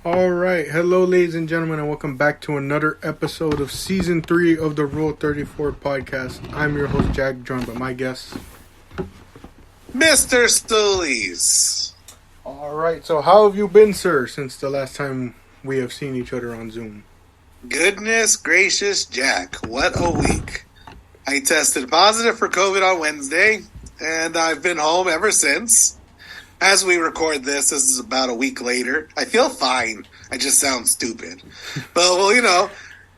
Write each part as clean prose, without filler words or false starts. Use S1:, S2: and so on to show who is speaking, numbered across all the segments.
S1: All right, hello, ladies and gentlemen, and welcome back to another episode of Season 3 of the Rule 34 podcast. I'm your host, Jack, joined by my guest,
S2: Mr. Stoolies.
S1: All right, so how have you been, sir, since the last time we have seen each other on Zoom?
S2: Goodness gracious, Jack, what a week. I tested positive for COVID on Wednesday, and I've been home ever since. As we record this is about a week later. I feel fine. I just sound stupid. But,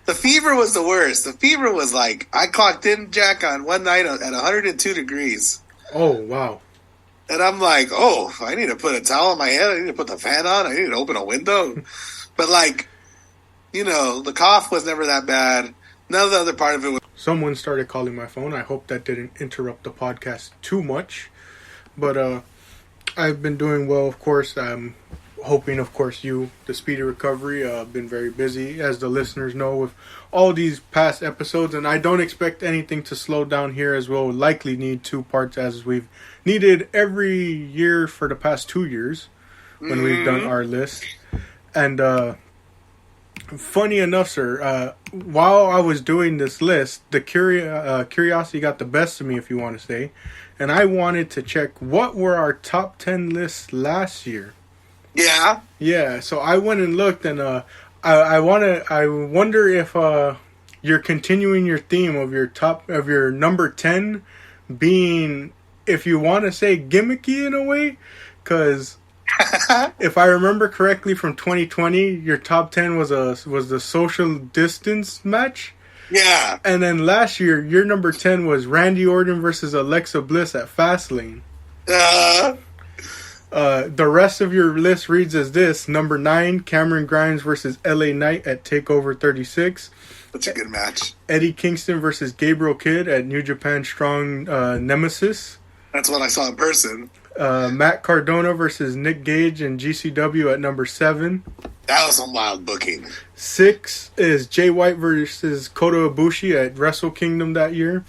S2: the fever was the worst. The fever was like, I clocked in, Jack, on one night at 102 degrees.
S1: Oh, wow.
S2: And I'm like, I need to put a towel on my head. I need to put the fan on. I need to open a window. But, the cough was never that bad. None of the other part of it was...
S1: Someone started calling my phone. I hope that didn't interrupt the podcast too much. But, I've been doing well, of course. I'm hoping, of course, the speedy recovery. I've been very busy, as the listeners know, with all these past episodes. And I don't expect anything to slow down here, as we'll likely need 2 parts, as we've needed every year for the past 2 years when we've done our list. And funny enough, sir, while I was doing this list, the curiosity got the best of me, if you want to say. And I wanted to check what were our top 10 lists last year.
S2: Yeah?
S1: Yeah, so I went and looked, and I wonder if you're continuing your theme of your number 10 being, if you want to say, gimmicky in a way, because if I remember correctly from 2020, your top 10 was the social distance match.
S2: Yeah.
S1: And then last year, your number 10 was Randy Orton versus Alexa Bliss at Fastlane. The rest of your list reads as this. Number 9, Cameron Grimes versus LA Knight at TakeOver 36.
S2: That's a good match.
S1: Eddie Kingston versus Gabriel Kidd at New Japan Strong Nemesis.
S2: That's what I saw in person.
S1: Matt Cardona versus Nick Gage and GCW at number 7.
S2: That was some wild booking.
S1: 6 is Jay White versus Kota Ibushi at Wrestle Kingdom that year.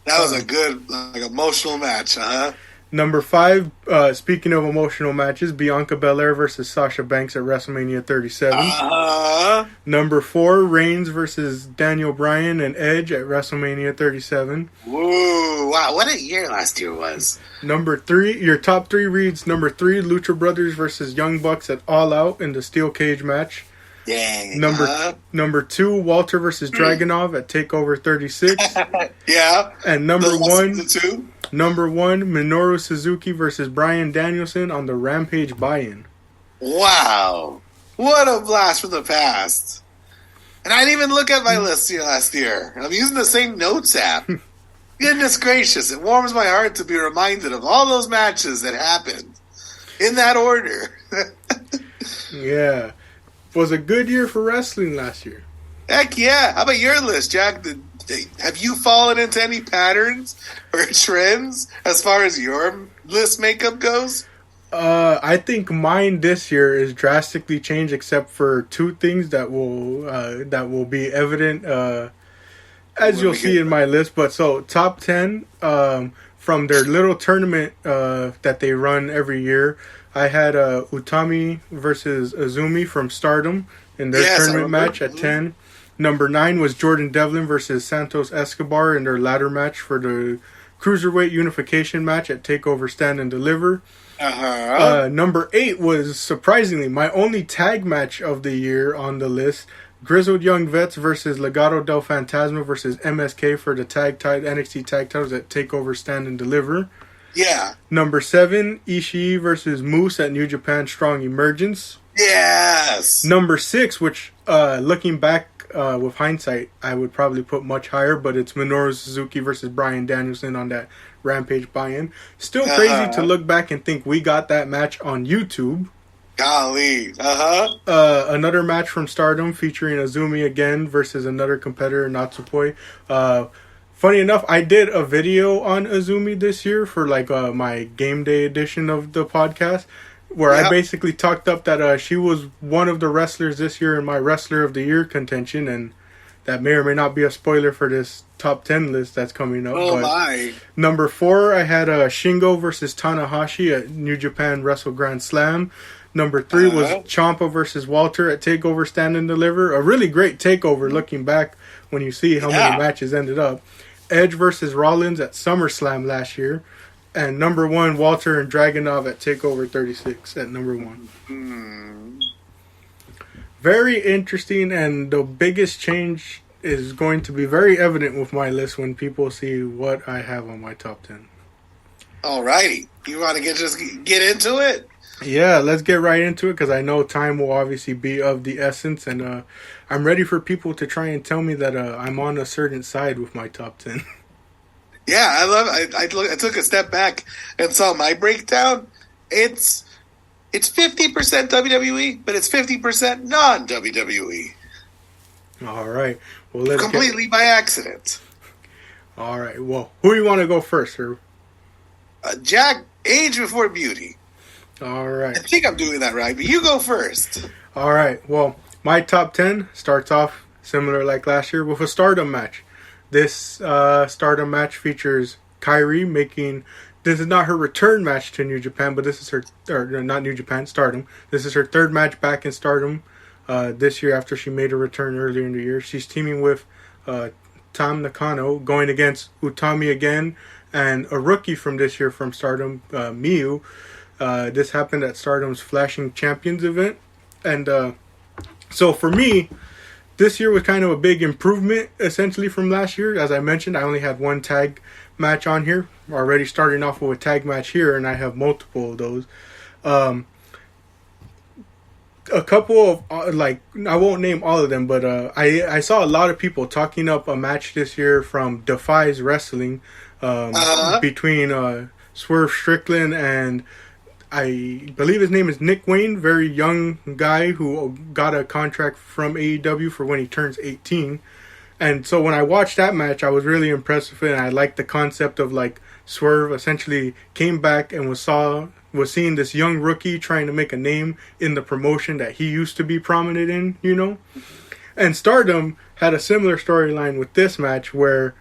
S2: That was a good, emotional match, huh?
S1: Number 5, speaking of emotional matches, Bianca Belair versus Sasha Banks at WrestleMania 37. Number 4, Reigns versus Daniel Bryan and Edge at WrestleMania 37.
S2: Woo, wow, what a year last year was.
S1: Number 3, your top 3 reads, number 3, Lucha Brothers versus Young Bucks at All Out in the Steel Cage match.
S2: Dang.
S1: Number 2, Walter versus Dragunov at TakeOver 36.
S2: Yeah.
S1: And number 1,
S2: Number
S1: 1, Minoru Suzuki versus Bryan Danielson on the Rampage buy-in.
S2: Wow. What a blast from the past. And I didn't even look at my list last year. I'm using the same notes app. Goodness gracious, it warms my heart to be reminded of all those matches that happened in that order.
S1: Yeah. Was a good year for wrestling last year.
S2: Heck yeah. How about your list, Jack? Have you fallen into any patterns or trends as far as your list makeup goes?
S1: I think mine this year is drastically changed, except for 2 things that will be evident as you'll see in my list. But so top 10 from their little tournament that they run every year. I had Utami versus Azumi from Stardom in their tournament match at 10. Number 9 was Jordan Devlin versus Santos Escobar in their ladder match for the Cruiserweight Unification match at TakeOver Stand and Deliver. Number 8 was, surprisingly, my only tag match of the year on the list. Grizzled Young Vets versus Legado del Fantasma versus MSK for the NXT tag titles at TakeOver Stand and Deliver.
S2: Yeah.
S1: Number 7, Ishii versus Moose at New Japan Strong Emergence.
S2: Yes.
S1: Number 6, which looking back with hindsight, I would probably put much higher, but it's Minoru Suzuki versus Bryan Danielson on that Rampage buy-in. Still crazy to look back and think we got that match on YouTube.
S2: Golly.
S1: Another match from Stardom featuring Azumi again versus another competitor, Natsupoi. Funny enough, I did a video on Azumi this year for my game day edition of the podcast, where I basically talked up that she was one of the wrestlers this year in my Wrestler of the Year contention, and that may or may not be a spoiler for this top 10 list that's coming up.
S2: Oh
S1: but
S2: my!
S1: number 4, I had Shingo versus Tanahashi at New Japan Wrestle Grand Slam. Number 3 was Ciampa versus Walter at TakeOver Stand and Deliver. A really great TakeOver looking back when you see how many matches ended up. Edge versus Rollins at SummerSlam last year. And number 1, Walter and Dragunov at TakeOver 36 at number 1. Very interesting, and the biggest change is going to be very evident with my list when people see what I have on my top 10.
S2: Alrighty. You want to just get into it?
S1: Yeah, let's get right into it because I know time will obviously be of the essence, and I'm ready for people to try and tell me that I'm on a certain side with my top 10.
S2: Yeah, I love it. I took a step back and saw my breakdown. It's 50% WWE, but it's 50% non-WWE.
S1: All right. Well, let's
S2: completely by accident.
S1: All right. Well, who do you want to go first, sir?
S2: Jack, age before beauty.
S1: All right.
S2: I think I'm doing that right, but you go first.
S1: All right. Well, my top 10 starts off similar like last year with a Stardom match. This Stardom match features Kairi making... This is not her return match to New Japan, but this is her... Or not New Japan, Stardom. This is her third match back in Stardom this year after she made a return earlier in the year. She's teaming with Tam Nakano, going against Utami again, and a rookie from this year from Stardom, Miyu. This happened at Stardom's Flashing Champions event. And so for me, this year was kind of a big improvement, essentially, from last year. As I mentioned, I only had one tag match on here. Already starting off with a tag match here, and I have multiple of those. A couple of, like, I won't name all of them, but I saw a lot of people talking up a match this year from Defies Wrestling between Swerve Strickland and... I believe his name is Nick Wayne, very young guy who got a contract from AEW for when he turns 18. And so when I watched that match, I was really impressed with it, and I liked the concept of, like, Swerve essentially came back and was seeing this young rookie trying to make a name in the promotion that he used to be prominent in, you know? And Stardom had a similar storyline with this match where,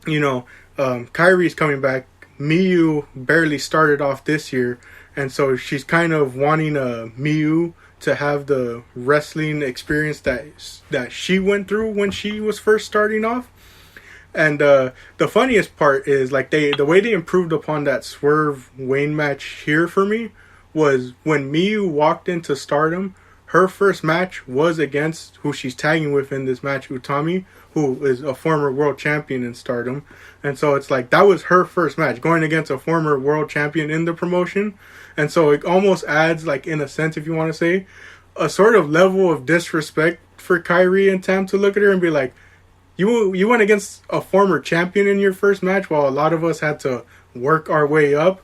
S1: you know, Kairi's coming back. Miyu barely started off this year, and so she's kind of wanting Miyu to have the wrestling experience that she went through when she was first starting off. And the funniest part is, like, the way they improved upon that Swerve Wayne match here for me was when Miyu walked into Stardom. Her first match was against who she's tagging with in this match, Utami, who is a former world champion in Stardom. And so it's like, that was her first match, going against a former world champion in the promotion. And so it almost adds, like, in a sense, if you want to say, a sort of level of disrespect for Kairi and Tam to look at her and be like, you went against a former champion in your first match while a lot of us had to work our way up.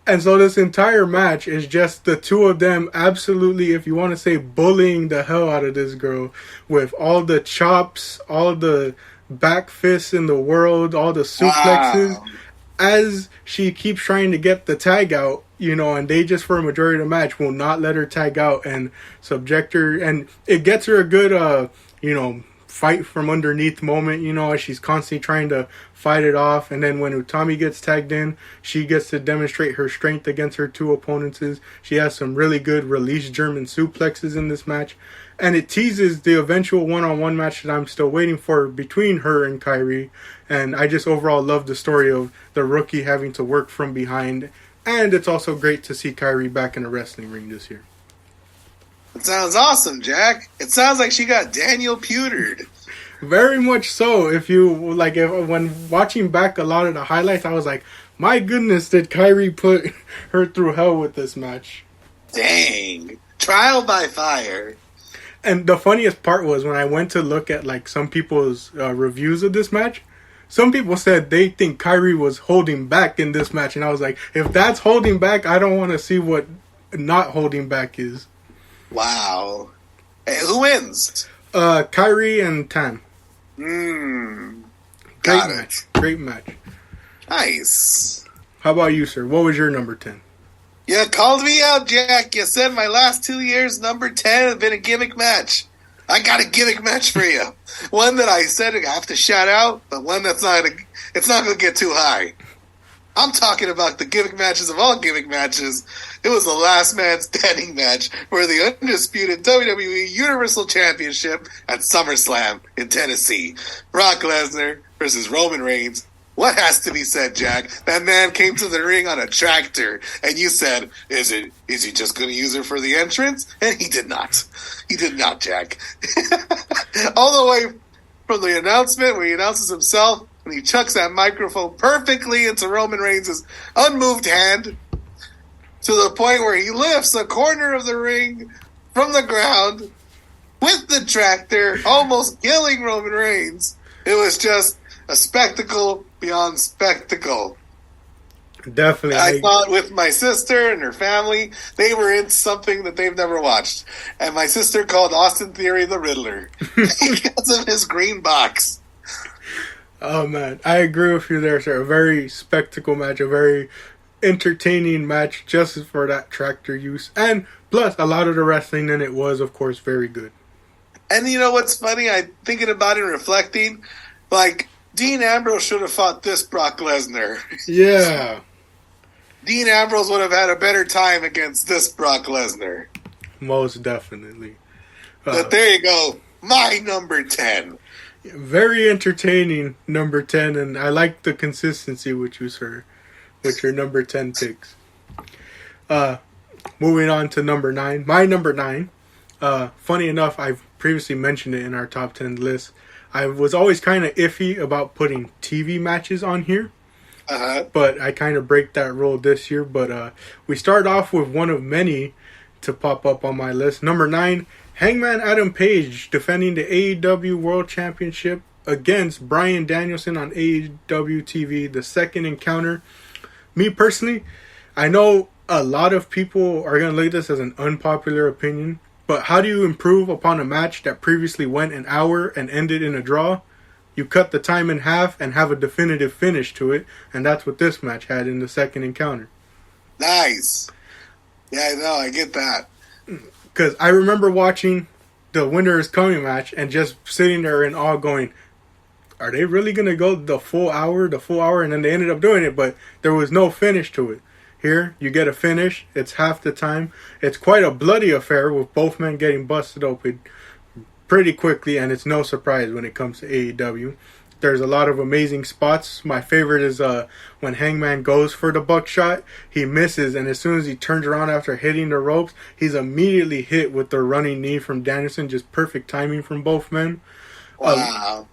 S1: And so this entire match is just the two of them absolutely, if you want to say, bullying the hell out of this girl with all the chops, all the back fists in the world, all the suplexes, as she keeps trying to get the tag out, you know, and they just, for a majority of the match, will not let her tag out and subject her. And it gets her a good, you know, fight from underneath moment, you know, as she's constantly trying to fight it off. And then when Utami gets tagged in, she gets to demonstrate her strength against her two opponents. She has some really good release German suplexes in this match. And it teases the eventual one-on-one match that I'm still waiting for between her and Kairi. And I just overall love the story of the rookie having to work from behind. And it's also great to see Kairi back in a wrestling ring this year.
S2: It sounds awesome, Jack. It sounds like she got Daniel Pewtered.
S1: Very much so. When watching back a lot of the highlights, I was like, my goodness, did Kairi put her through hell with this match.
S2: Dang. Trial by fire.
S1: And the funniest part was when I went to look at, like, some people's reviews of this match, some people said they think Kairi was holding back in this match. And I was like, if that's holding back, I don't want to see what not holding back is.
S2: Wow. Hey, who wins?
S1: Kairi and Tam.
S2: Got it.
S1: Great match.
S2: Nice.
S1: How about you, sir? What was your number 10?
S2: You called me out, Jack. You said my last 2 years, number 10, have been a gimmick match. I got a gimmick match for you. One that I said I have to shout out, but one that's it's not going to get too high. I'm talking about the gimmick matches of all gimmick matches. It was the last man standing match for the undisputed WWE Universal Championship at SummerSlam in Tennessee. Brock Lesnar versus Roman Reigns. What has to be said, Jack? That man came to the ring on a tractor, and you said, is he just going to use it for the entrance? And he did not. He did not, Jack. All the way from the announcement where he announces himself, and he chucks that microphone perfectly into Roman Reigns' unmoved hand, to the point where he lifts a corner of the ring from the ground with the tractor, almost killing Roman Reigns. It was just a spectacle beyond spectacle.
S1: Definitely.
S2: I thought with my sister and her family, they were in something that they've never watched. And my sister called Austin Theory the Riddler because of his green box.
S1: Oh, man. I agree with you there, sir. A very spectacle match, a very entertaining match just for that tractor use. And plus, a lot of the wrestling in it was, of course, very good.
S2: And you know what's funny? I'm thinking about it and reflecting. Like, Dean Ambrose should have fought this Brock Lesnar.
S1: Yeah.
S2: Dean Ambrose would have had a better time against this Brock Lesnar.
S1: Most definitely.
S2: But there you go. My number 10.
S1: Very entertaining number 10, and I like the consistency with you, sir, with your number 10 picks. Moving on to number 9. My number 9. Funny enough, I've previously mentioned it in our top 10 list. I was always kind of iffy about putting TV matches on here. But I kind of break that rule this year. But we start off with one of many to pop up on my list. Number 9, Hangman Adam Page defending the AEW World Championship against Bryan Danielson on AEW TV. The second encounter. Me personally, I know a lot of people are going to look at this as an unpopular opinion. But how do you improve upon a match that previously went an hour and ended in a draw? You cut the time in half and have a definitive finish to it. And that's what this match had in the second encounter.
S2: Nice. Yeah, I know. I get that.
S1: Because I remember watching the Winter is Coming match and just sitting there in awe going, are they really going to go the full hour? And then they ended up doing it, but there was no finish to it. Here, you get a finish. It's half the time. It's quite a bloody affair with both men getting busted open pretty quickly, and it's no surprise when it comes to AEW. There's a lot of amazing spots. My favorite is when Hangman goes for the buckshot. He misses, and as soon as he turns around after hitting the ropes, he's immediately hit with the running knee from Danielson. Just perfect timing from both men.
S2: Wow.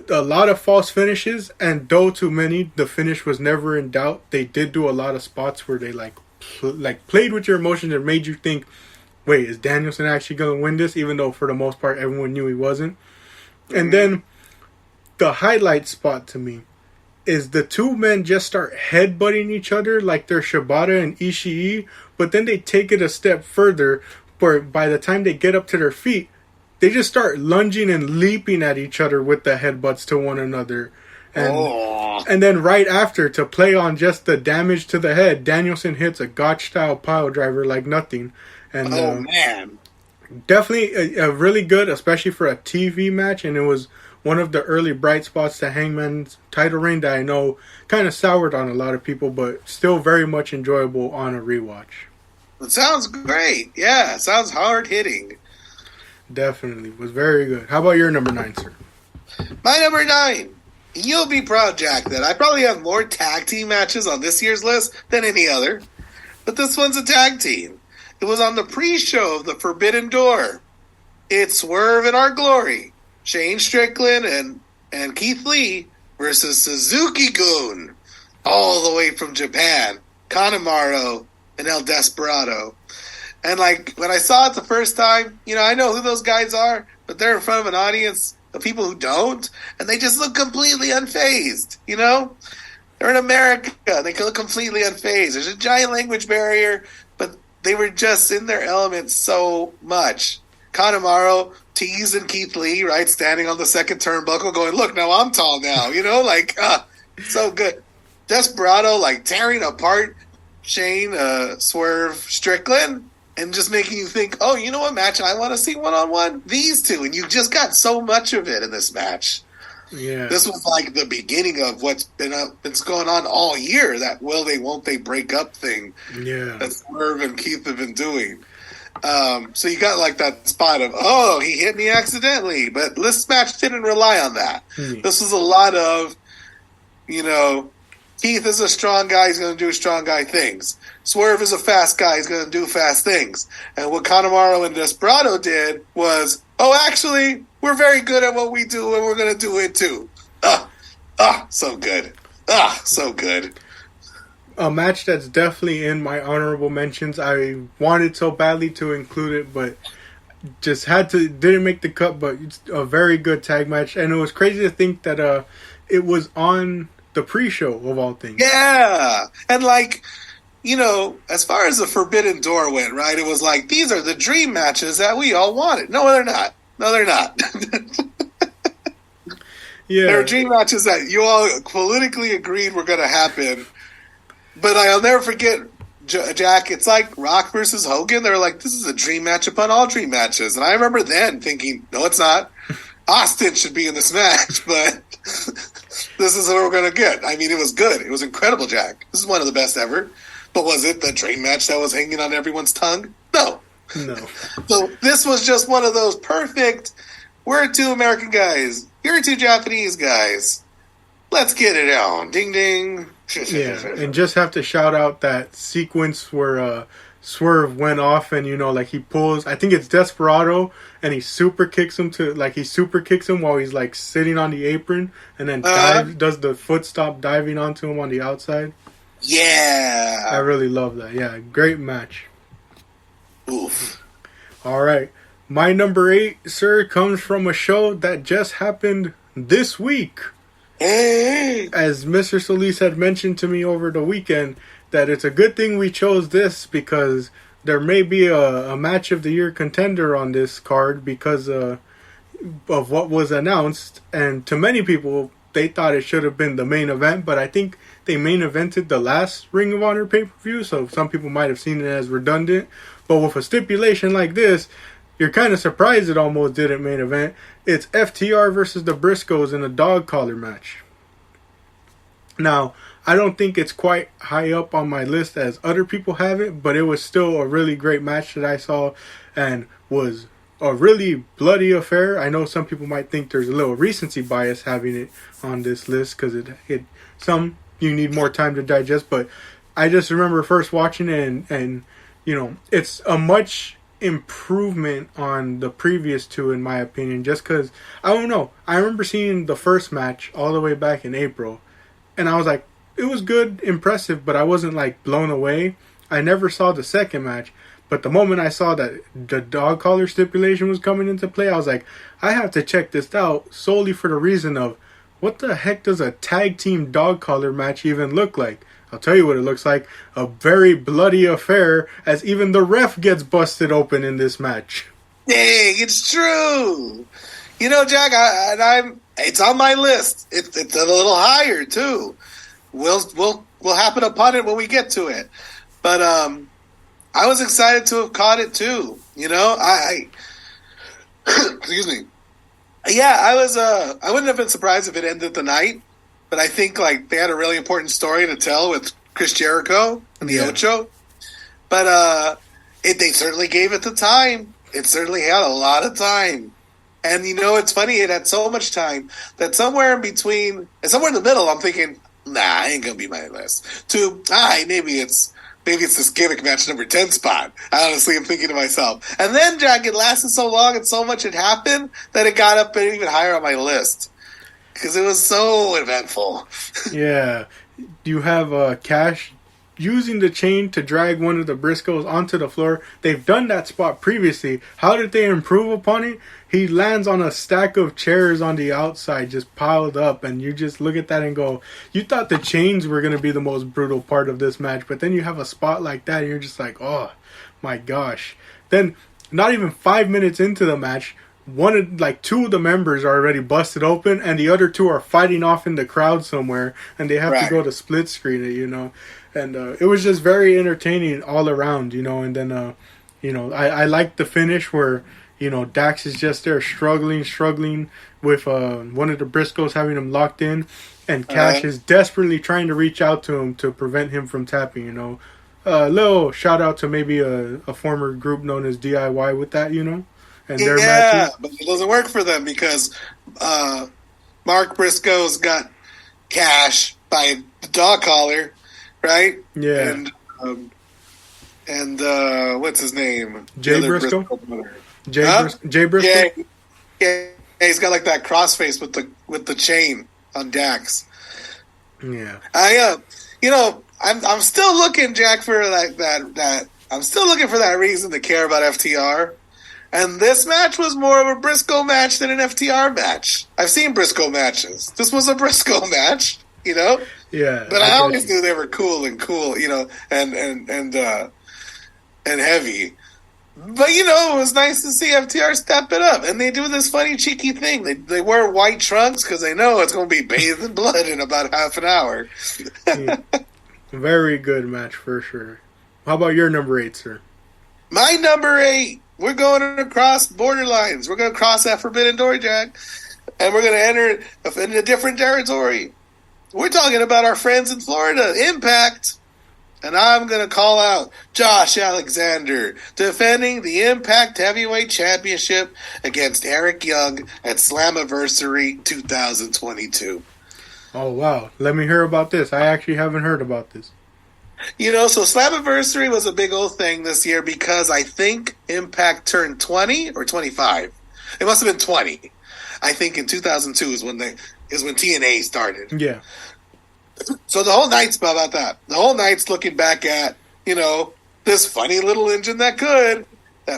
S1: A lot of false finishes, and though too many, the finish was never in doubt. They did do a lot of spots where they played with your emotions and made you think, wait, is Danielson actually going to win this? Even though for the most part everyone knew he wasn't. Mm-hmm. And then the highlight spot to me is the two men just start headbutting each other like they're Shibata and Ishii, but then they take it a step further where by the time they get up to their feet, they just start lunging and leaping at each other with the headbutts to one another. And then right after, to play on just the damage to the head, Danielson hits a Gotch-style pile driver like nothing. And,
S2: man.
S1: Definitely a really good, especially for a TV match. And it was one of the early bright spots to Hangman's title reign that I know kind of soured on a lot of people, but still very much enjoyable on a rewatch.
S2: It sounds great. Yeah, it sounds hard-hitting.
S1: Definitely. Was very good. How about your number 9, sir?
S2: My number 9. You'll be proud, Jack, that I probably have more tag team matches on this year's list than any other. But this one's a tag team. It was on the pre-show of the Forbidden Door. It's Swerve in Our Glory. Shane Strickland and Keith Lee versus Suzuki-gun. All the way from Japan. Kanemaru and El Desperado. And, when I saw it the first time, I know who those guys are, but they're in front of an audience of people who don't, and they just look completely unfazed, They're in America. They look completely unfazed. There's a giant language barrier, but they were just in their element so much. Kanemaru teasing Keith Lee, right, standing on the second turnbuckle going, look, now I'm tall now, so good. Desperado, tearing apart Shane, Swerve, Strickland. and just making you think, oh, you know what match I want to see one-on-one? These two. And you just got so much of it in this match.
S1: Yeah.
S2: This was like the beginning of what's been going on all year, that will they, won't they break up thing that Swerve and Keith have been doing. So you got like that spot of, oh, he hit me accidentally. But this match didn't rely on that. This was a lot of, Keith is a strong guy, he's going to do strong guy things. Swerve is a fast guy, he's going to do fast things. And what Kanemaru and Desperado did was, oh, actually, we're very good at what we do, and we're going to do it too. So good. So good.
S1: A match that's definitely in my honorable mentions. I wanted so badly to include it, but just didn't make the cut, but it's a very good tag match. And it was crazy to think that it was on the pre-show of all things.
S2: Yeah. And as far as the Forbidden Door went, right, it was like, these are the dream matches that we all wanted. No, they're not.
S1: Yeah.
S2: They're dream matches that you all politically agreed were going to happen. But I'll never forget, Jack, it's like Rock versus Hogan. They were like, this is a dream match upon all dream matches. And I remember then thinking, no, it's not. Austin should be in this match, but this is what we're going to get. I mean, it was good. It was incredible, Jack. This is one of the best ever. But was it the dream match that was hanging on everyone's tongue? No. So this was just one of those perfect, we're two American guys, you're two Japanese guys. Let's get it on. Ding, ding.
S1: Yeah, and just have to shout out that sequence where Swerve went off and, he pulls, I think it's Desperado, and he super kicks him while he's, sitting on the apron, and then does the foot stop diving onto him on the outside.
S2: Yeah.
S1: I really love that. Yeah, great match.
S2: Oof.
S1: All right. My number 8, sir, comes from a show that just happened this week.
S2: Hey.
S1: As Mr. Solis had mentioned to me over the weekend, that it's a good thing we chose this because there may be a match of the year contender on this card because of what was announced. And to many people, they thought it should have been the main event, but I think they main evented the last Ring of Honor pay-per-view, so some people might have seen it as redundant. But with a stipulation like this, you're kind of surprised it almost didn't main event. It's FTR versus the Briscoes in a dog collar match. Now, I don't think it's quite high up on my list as other people have it, but it was still a really great match that I saw and was a really bloody affair. I know some people might think there's a little recency bias having it on this list because some you need more time to digest, but I just remember first watching it and it's a much improvement on the previous two in my opinion, just because I don't know, I remember seeing the first match all the way back in April and I was like, it was good, impressive, but I wasn't blown away. I never saw the second match, but the moment I saw that the dog collar stipulation was coming into play, I was like, I have to check this out solely for the reason of what the heck does a tag team dog collar match even look like? I'll tell you what it looks like. A very bloody affair as even the ref gets busted open in this match.
S2: Dang, it's true. Jack, it's on my list. It's a little higher too. We'll happen upon it when we get to it. But I was excited to have caught it too. I excuse me. Yeah, I wouldn't have been surprised if it ended the night. But I think they had a really important story to tell with Chris Jericho and the Ocho. But they certainly gave it the time. It certainly had a lot of time. And it's funny, it had so much time that somewhere in between, and somewhere in the middle, I'm thinking, nah, ain't gonna be my list. Maybe it's this gimmick match number 10 spot. I honestly am thinking to myself. And then, Jack, it lasted so long and so much had happened that it got up even higher on my list. Because it was so eventful. Yeah.
S1: You have Cash using the chain to drag one of the Briscoes onto the floor. They've done that spot previously. How did they improve upon it? He lands on a stack of chairs on the outside just piled up, and you just look at that and go, you thought the chains were going to be the most brutal part of this match, but then you have a spot like that and you're just like, oh my gosh. Then not even 5 minutes into the match, two of the members are already busted open and the other two are fighting off in the crowd somewhere and they have to go to split screen it, and it was just very entertaining all around, and then I like the finish where, Dax is just there struggling with one of the Briscoes having him locked in, and Cash is desperately trying to reach out to him to prevent him from tapping. Little shout out to maybe a former group known as DIY with that, and their matches.
S2: But it doesn't work for them because Mark Briscoe's got Cash by the dog collar, right?
S1: Yeah.
S2: And what's his name?
S1: Jay Briscoe? Jay Briscoe?
S2: Yeah, he's got like that crossface with the chain on Dax.
S1: Yeah.
S2: I'm still looking, Jack, for that. I'm still looking for that reason to care about FTR. And this match was more of a Briscoe match than an FTR match. I've seen Briscoe matches. This was a Briscoe match,
S1: Yeah.
S2: But I always knew they were cool, and heavy. But it was nice to see FTR step it up, and they do this funny cheeky thing. They wear white trunks because they know it's going to be bathed in blood in about half an hour.
S1: Yeah. Very good match for sure. How about your number 8, sir?
S2: My number 8. We're going across borderlines. We're going to cross that forbidden door, Jack, and we're going to enter into a different territory. We're talking about our friends in Florida, Impact. And I'm going to call out Josh Alexander defending the Impact Heavyweight Championship against Eric Young at Slammiversary 2022.
S1: Oh, wow. Let me hear about this. I actually haven't heard about this.
S2: So Slammiversary was a big old thing this year because I think Impact turned 20 or 25. It must have been 20. I think in 2002 is when TNA started.
S1: Yeah.
S2: So the whole night's about that. The whole night's looking back at, this funny little engine that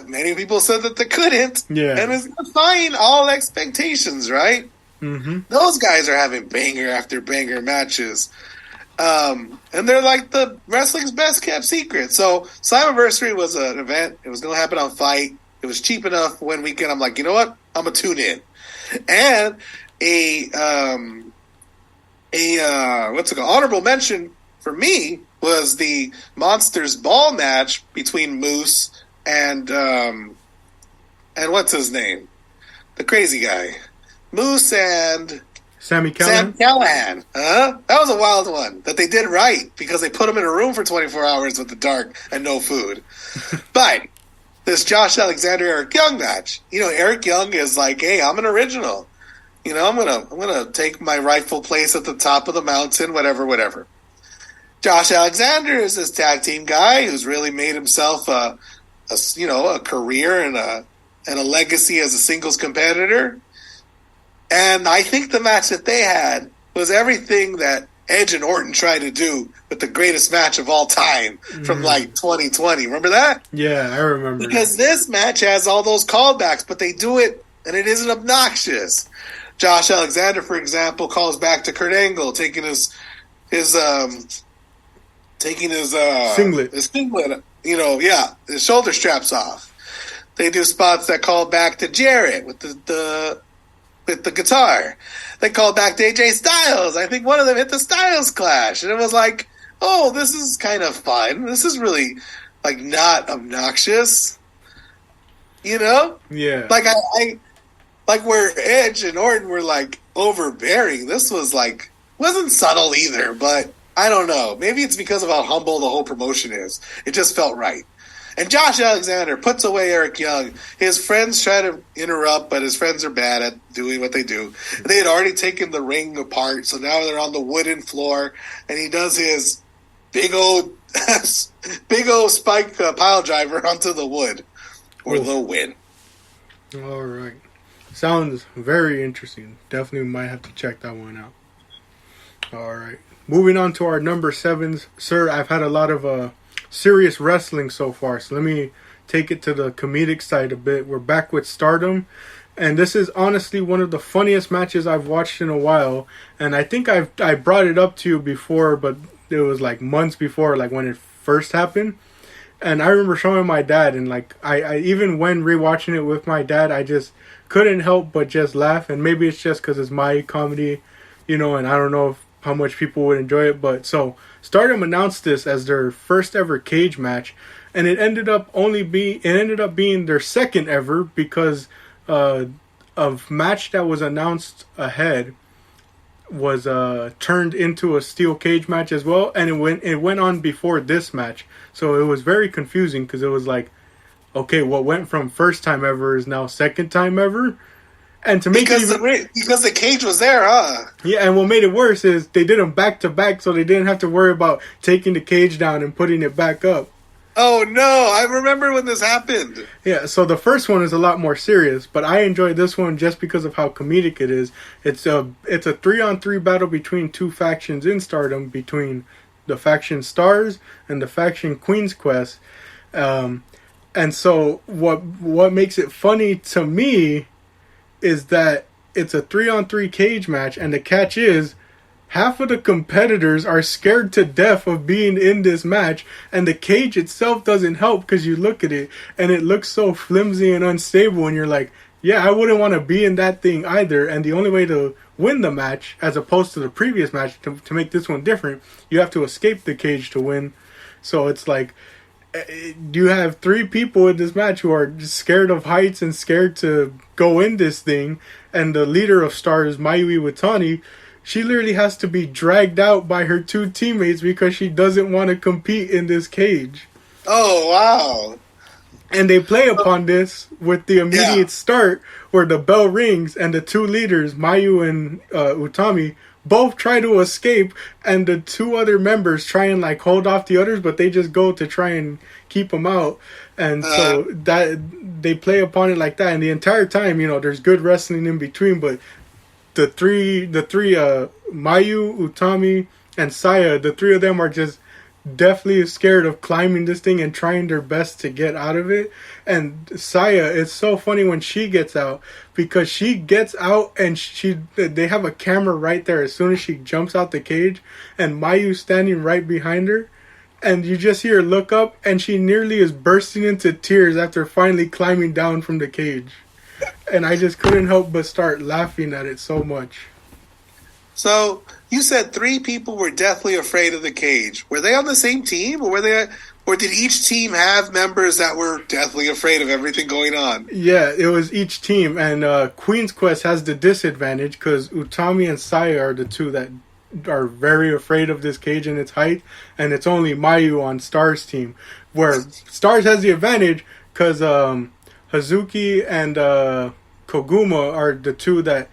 S2: many people said that they couldn't.
S1: Yeah.
S2: And it's defying all expectations, right?
S1: Mm-hmm.
S2: Those guys are having banger after banger matches. And they're like the wrestling's best kept secret. So Slammiversary was an event. It was going to happen on Fight. It was cheap enough one weekend. I'm like, you know what? I'm going to tune in. And honorable mention for me was the Monsters Ball match between Moose and what's his name? The crazy guy. Moose and
S1: Sammy Callahan.
S2: Sam Callahan. That was a wild one that they did right because they put him in a room for 24 hours with the dark and no food. But this Josh Alexander Eric Young match, Eric Young is like, hey, I'm an original. I'm gonna take my rightful place at the top of the mountain, whatever. Josh Alexander is this tag team guy who's really made himself a career and a legacy as a singles competitor. And I think the match that they had was everything that Edge and Orton tried to do with the greatest match of all time from 2020. Remember that?
S1: Yeah, I remember.
S2: Because this match has all those callbacks, but they do it and it isn't obnoxious. Josh Alexander, for example, calls back to Kurt Angle, taking his
S1: singlet,
S2: his shoulder straps off. They do spots that call back to Jarrett with the guitar. They call back to AJ Styles. I think one of them hit the Styles Clash, and it was like, oh, this is kind of fun. This is really not obnoxious,
S1: Yeah.
S2: Like where Edge and Orton were overbearing. This was wasn't subtle either, but I don't know. Maybe it's because of how humble the whole promotion is. It just felt right. And Josh Alexander puts away Eric Young. His friends try to interrupt, but his friends are bad at doing what they do. They had already taken the ring apart, so now they're on the wooden floor, and he does his big old spike pile driver onto the wood for the win.
S1: All right. Sounds very interesting. Definitely might have to check that one out. All right. Moving on to our number 7s. Sir, I've had a lot of serious wrestling so far, so let me take it to the comedic side a bit. We're back with Stardom, and this is honestly one of the funniest matches I've watched in a while, and I think I brought it up to you before, but it was months before, when it first happened. And I remember showing my dad, and I even when rewatching it with my dad, I just couldn't help but just laugh. And maybe it's just because it's my comedy, and I don't know how much people would enjoy it. But so Stardom announced this as their first ever cage match, and it ended up being their second ever because a match that was announced ahead was turned into a steel cage match as well, and it went on before this match, so it was very confusing because it was like, okay, what went from first time ever is now second time ever. And to make
S2: because the cage was there, huh?
S1: Yeah, and what made it worse is they did them back to back, so they didn't have to worry about taking the cage down and putting it back up.
S2: Oh no, I remember when this happened.
S1: Yeah, so the first one is a lot more serious, but I enjoyed this one just because of how comedic it is. It's a 3-on-3 battle between two factions in Stardom, between the faction Stars and the faction Queen's Quest. And so what makes it funny to me is that it's a 3-on-3 cage match, and the catch is half of the competitors are scared to death of being in this match, and the cage itself doesn't help because you look at it and it looks so flimsy and unstable, and you're like, yeah, I wouldn't want to be in that thing either. And the only way to win the match, as opposed to the previous match, to make this one different, you have to escape the cage to win. So it's like, you have three people in this match who are just scared of heights and scared to go in this thing, and the leader of Stars, Mayu Iwatani, she literally has to be dragged out by her two teammates because she doesn't want to compete in this cage.
S2: Oh, wow.
S1: And they play upon this with the immediate start where the bell rings and the two leaders, Mayu and Utami, both try to escape, and the two other members try and like hold off the others, but they just go to try and keep them out. And so that they play upon it like that, and the entire time, you know, there's good wrestling in between, but the three Mayu, Utami, and Saya, the three of them are just definitely scared of climbing this thing and trying their best to get out of it. And Saya, it's so funny when she gets out, because she gets out and they have a camera right there as soon as she jumps out the cage, and Mayu's standing right behind her, and you just hear her look up, and she nearly is bursting into tears after finally climbing down from the cage. And I just couldn't help but start laughing at it so much.
S2: So you said three people were deathly afraid of the cage. Were they on the same team, or did each team have members that were deathly afraid of everything going on?
S1: Yeah, it was each team, and Queen's Quest has the disadvantage because Utami and Saya are the two that are very afraid of this cage and its height, and it's only Mayu on Star's team, where Stars has the advantage because Hazuki and Koguma are the two that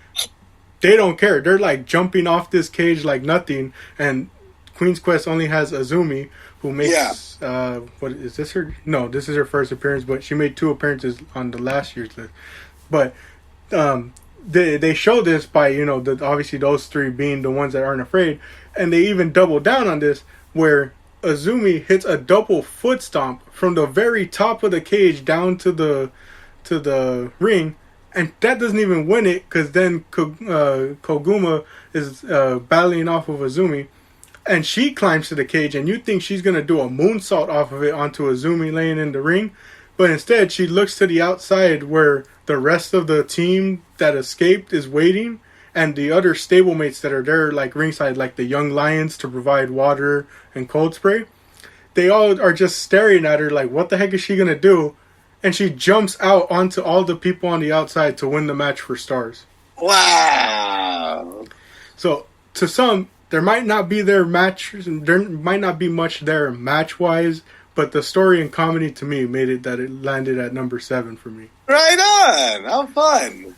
S1: they don't care. They're like jumping off this cage like nothing, and Queen's Quest only has Azumi, who makes what is this her? No, this is her first appearance, but she made 2 appearances on the last year's list. But they show this by, you know, obviously those three being the ones that aren't afraid, and they even double down on this where Azumi hits a double foot stomp from the very top of the cage down to the ring. And that doesn't even win it, because then Koguma is battling off of Azumi, and she climbs to the cage, and you think she's going to do a moonsault off of it onto Azumi laying in the ring, but instead she looks to the outside where the rest of the team that escaped is waiting, and the other stablemates that are there like ringside, like the young lions to provide water and cold spray, they all are just staring at her like, what the heck is she going to do? And she jumps out onto all the people on the outside to win the match for Stars.
S2: Wow.
S1: So, to some, there might not be much there match-wise, but the story and comedy to me made it that it landed at number 7 for me.
S2: Right on. How fun.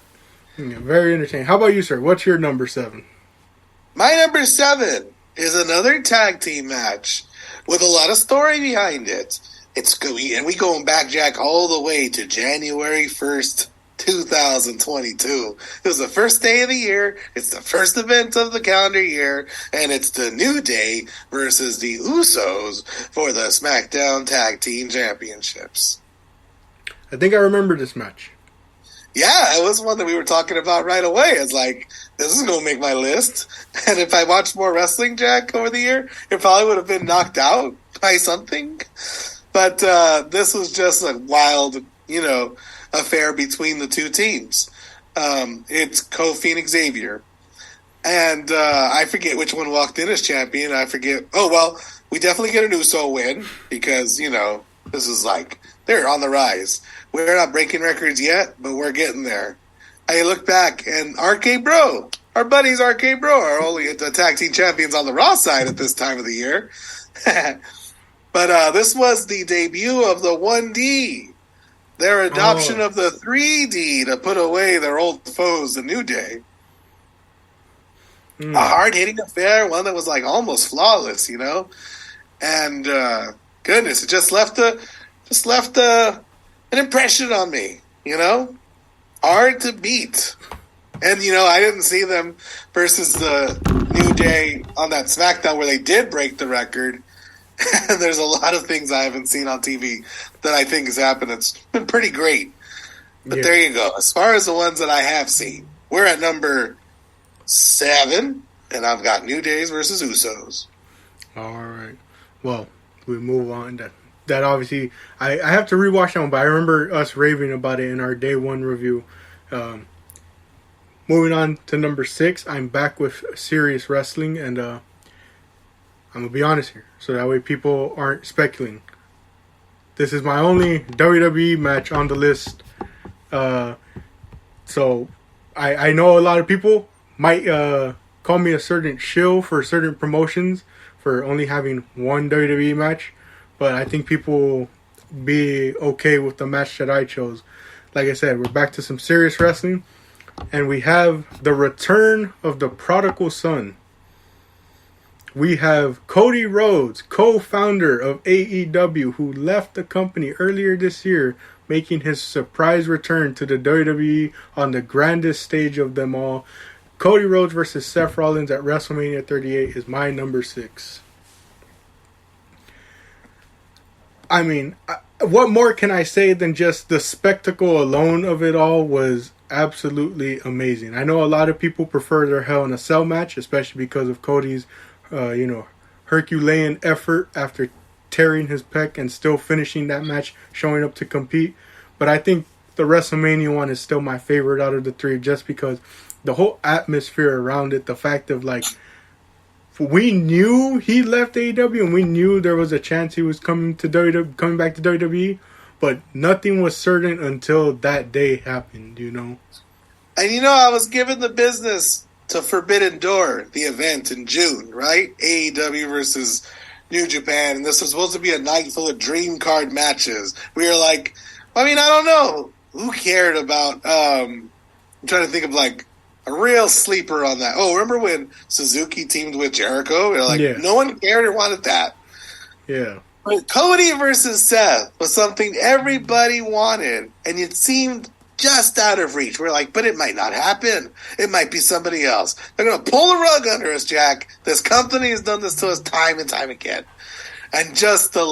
S1: Yeah, very entertaining. How about you, sir? What's your number 7?
S2: My number 7 is another tag team match with a lot of story behind it. We going back, Jack, all the way to January 1st, 2022. It was the first day of the year. It's the first event of the calendar year, and it's the New Day versus the Usos for the SmackDown Tag Team Championships.
S1: I think I remember this match.
S2: Yeah, it was one that we were talking about right away. It's like, this is going to make my list. And if I watched more wrestling, Jack, over the year, it probably would have been knocked out by something. But this was just a wild, affair between the two teams. It's Kofi and Xavier. And I forget which one walked in as champion. I forget. Oh, well, we definitely get an Uso win because, This is like, they're on the rise. We're not breaking records yet, but we're getting there. I look back, and RK Bro, our buddies RK Bro, are only the tag team champions on the Raw side at this time of the year. But this was the debut of the 1D. Their adoption of the 3D to put away their old foes, the New Day. A hard-hitting affair, one that was like almost flawless, you know? And goodness, it just left an impression on me, you know? Hard to beat. And, you know, I didn't see them versus the New Day on that SmackDown where they did break the record. And there's a lot of things I haven't seen on TV that I think has happened. It's been pretty great. But there you go. As far as the ones that I have seen, we're at number 7, and I've got New Days versus Usos.
S1: All right. Well, we move on. That obviously, I have to rewatch that one, but I remember us raving about it in our day 1 review. Moving on to number 6, I'm back with Serious Wrestling, and I'm going to be honest here, so that way people aren't speculating. This is my only WWE match on the list. So I know a lot of people might call me a certain shill for certain promotions for only having one WWE match, but I think people will be okay with the match that I chose. Like I said, we're back to some serious wrestling, and we have the return of the prodigal son. We have Cody Rhodes, co-founder of AEW, who left the company earlier this year, making his surprise return to the WWE on the grandest stage of them all. Cody Rhodes versus Seth Rollins at WrestleMania 38 is my number 6. I mean, what more can I say than just the spectacle alone of it all was absolutely amazing. I know a lot of people prefer their Hell in a Cell match, especially because of Cody's Herculean effort after tearing his pec and still finishing that match, showing up to compete. But I think the WrestleMania one is still my favorite out of the 3, just because the whole atmosphere around it, the fact of like, we knew he left AEW and we knew there was a chance he was coming back to WWE, but nothing was certain until that day happened, you know.
S2: And you know, I was given the business to Forbidden Door, the event in June, right? AEW versus New Japan, and this was supposed to be a night full of dream card matches. We were like, I mean, I don't know. Who cared about, I'm trying to think of like a real sleeper on that. Oh, remember when Suzuki teamed with Jericho? We were like, no one cared or wanted that.
S1: Yeah.
S2: But Cody versus Seth was something everybody wanted, and it seemed just out of reach. We're like, but it might not happen. It might be somebody else. They're going to pull the rug under us, Jack. This company has done this to us time and time again. And just the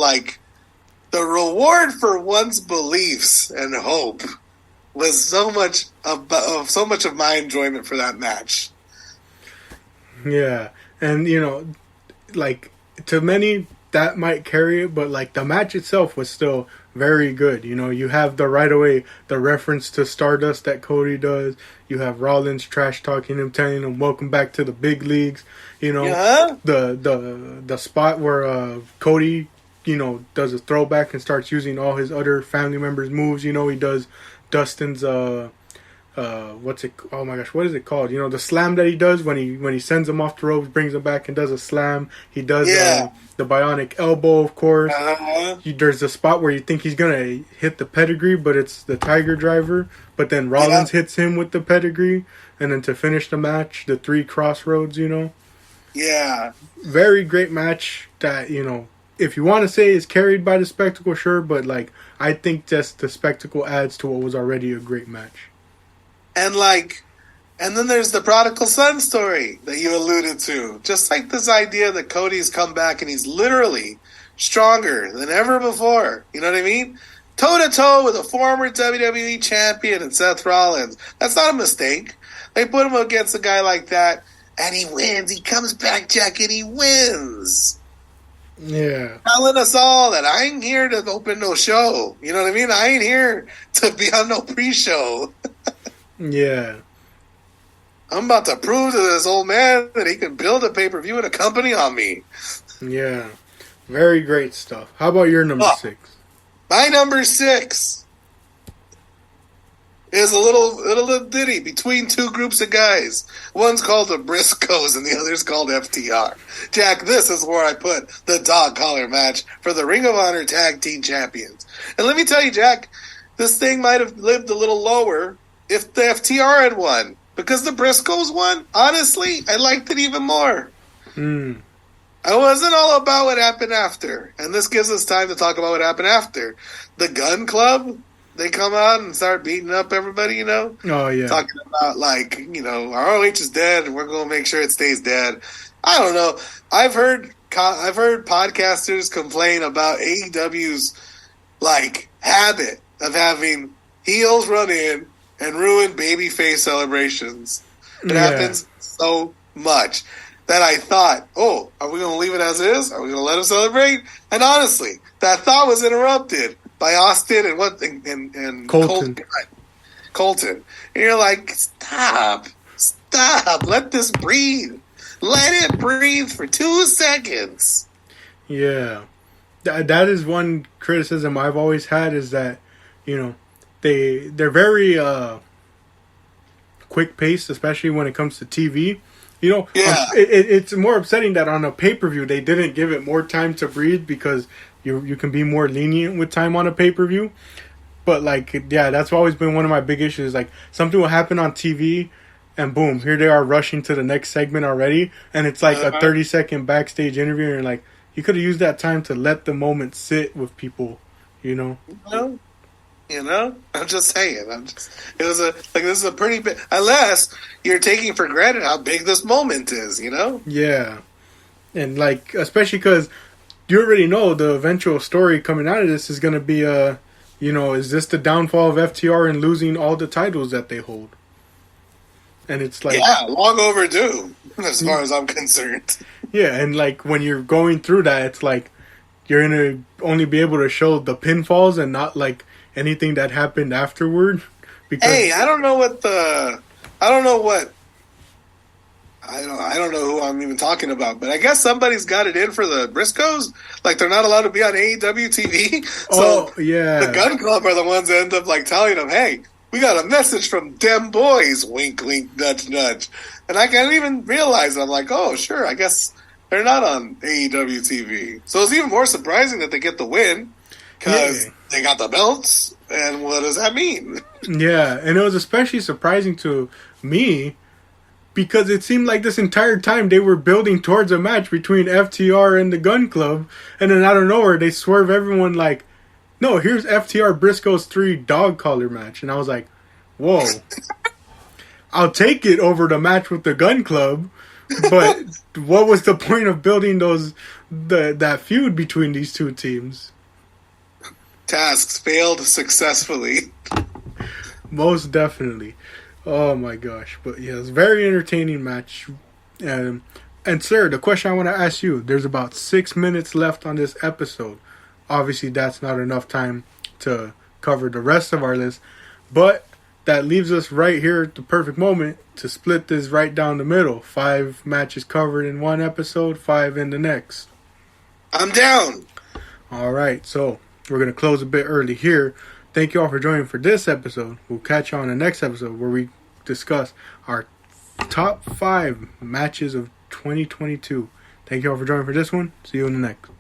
S2: reward for one's beliefs and hope was so much of my enjoyment for that match.
S1: Yeah. And, you know, like, to many, that might carry it, but, like, the match itself was still very good. You know, you have right away the reference to Stardust that Cody does. You have Rollins trash talking him, telling him welcome back to the big leagues. You know, the spot where Cody, you know, does a throwback and starts using all his other family members' moves. You know, he does Dustin's what is it called? You know, the slam that he does when he sends him off the ropes, brings him back and does a slam. He does the bionic elbow, of course. There's a spot where you think he's gonna hit the pedigree, but it's the Tiger Driver. But then Rollins hits him with the pedigree, and then to finish the match, the 3 crossroads. You know, very great match. That, you know, if you want to say is carried by the spectacle, sure, but like, I think just the spectacle adds to what was already a great match.
S2: And then there's the prodigal son story that you alluded to. Just like this idea that Cody's come back and he's literally stronger than ever before. You know what I mean? Toe-to-toe with a former WWE champion and Seth Rollins. That's not a mistake. They put him against a guy like that, and he wins. He comes back, Jack, and he wins.
S1: Yeah.
S2: Telling us all that I ain't here to open no show. You know what I mean? I ain't here to be on no pre-show.
S1: Yeah.
S2: I'm about to prove to this old man that he can build a pay-per-view and a company on me.
S1: Yeah. Very great stuff. How about your number 6?
S2: My number 6 is a little ditty between two groups of guys. One's called the Briscoes and the other's called FTR. Jack, this is where I put the dog collar match for the Ring of Honor Tag Team Champions. And let me tell you, Jack, this thing might have lived a little lower if the FTR had won. Because the Briscoes won, honestly, I liked it even more. I wasn't all about what happened after. And this gives us time to talk about what happened after. The Gun Club, they come out and start beating up everybody, you know?
S1: Oh, yeah.
S2: Talking about, like, you know, ROH is dead and we're going to make sure it stays dead. I don't know. I've heard podcasters complain about AEW's, like, habit of having heels run in and ruin babyface celebrations. It happens so much that I thought, oh, are we going to leave it as is? Are we going to let them celebrate? And honestly, that thought was interrupted by Austin and
S1: Colton.
S2: Colton. And you're like, stop, let this breathe. Let it breathe for 2 seconds.
S1: Yeah. That is one criticism I've always had is that, you know, they're very quick paced, especially when it comes to TV. You know, it's more upsetting that on a pay-per-view they didn't give it more time to breathe because you can be more lenient with time on a pay-per-view. But, like, yeah, that's always been one of my big issues. Like, something will happen on TV and boom, here they are rushing to the next segment already. And it's like a 30-second backstage interview and you're like, you could have used that time to let the moment sit with people, you know?
S2: You know, I'm just saying. This is a pretty big. Unless you're taking for granted how big this moment is, you know.
S1: Yeah, and like especially because you already know the eventual story coming out of this is going to be you know, is this the downfall of FTR and losing all the titles that they hold? And it's like,
S2: yeah, long overdue as far as I'm concerned.
S1: Yeah, and like when you're going through that, it's like you're gonna only be able to show the pinfalls and not like anything that happened afterward. Because
S2: I don't know who I'm even talking about, but I guess somebody's got it in for the Briscoes. Like they're not allowed to be on AEW TV. So
S1: yeah,
S2: the Gun Club are the ones that end up like telling them, "Hey, we got a message from them boys." Wink, wink, nudge, nudge. And I can't even realize. I'm like, oh, sure. I guess they're not on AEW TV. So it's even more surprising that they get the win because they got the belts. And what does that mean?
S1: Yeah, and it was especially surprising to me because it seemed like this entire time they were building towards a match between FTR and the Gun Club, and then out of nowhere they swerve everyone like, no, here's FTR Briscoe's 3 dog collar match. And I was like, whoa. I'll take it over the match with the Gun Club, but what was the point of building that feud between these two teams?
S2: Tasks failed successfully.
S1: Most definitely. Oh my gosh. But yeah, it's a very entertaining match. And sir, the question I want to ask you, there's about 6 minutes left on this episode. Obviously, that's not enough time to cover the rest of our list. But that leaves us right here at the perfect moment to split this right down the middle. 5 matches covered in one episode, 5 in the next.
S2: I'm down.
S1: All right, so we're going to close a bit early here. Thank you all for joining for this episode. We'll catch you on the next episode where we discuss our top 5 matches of 2022. Thank you all for joining for this one. See you in the next.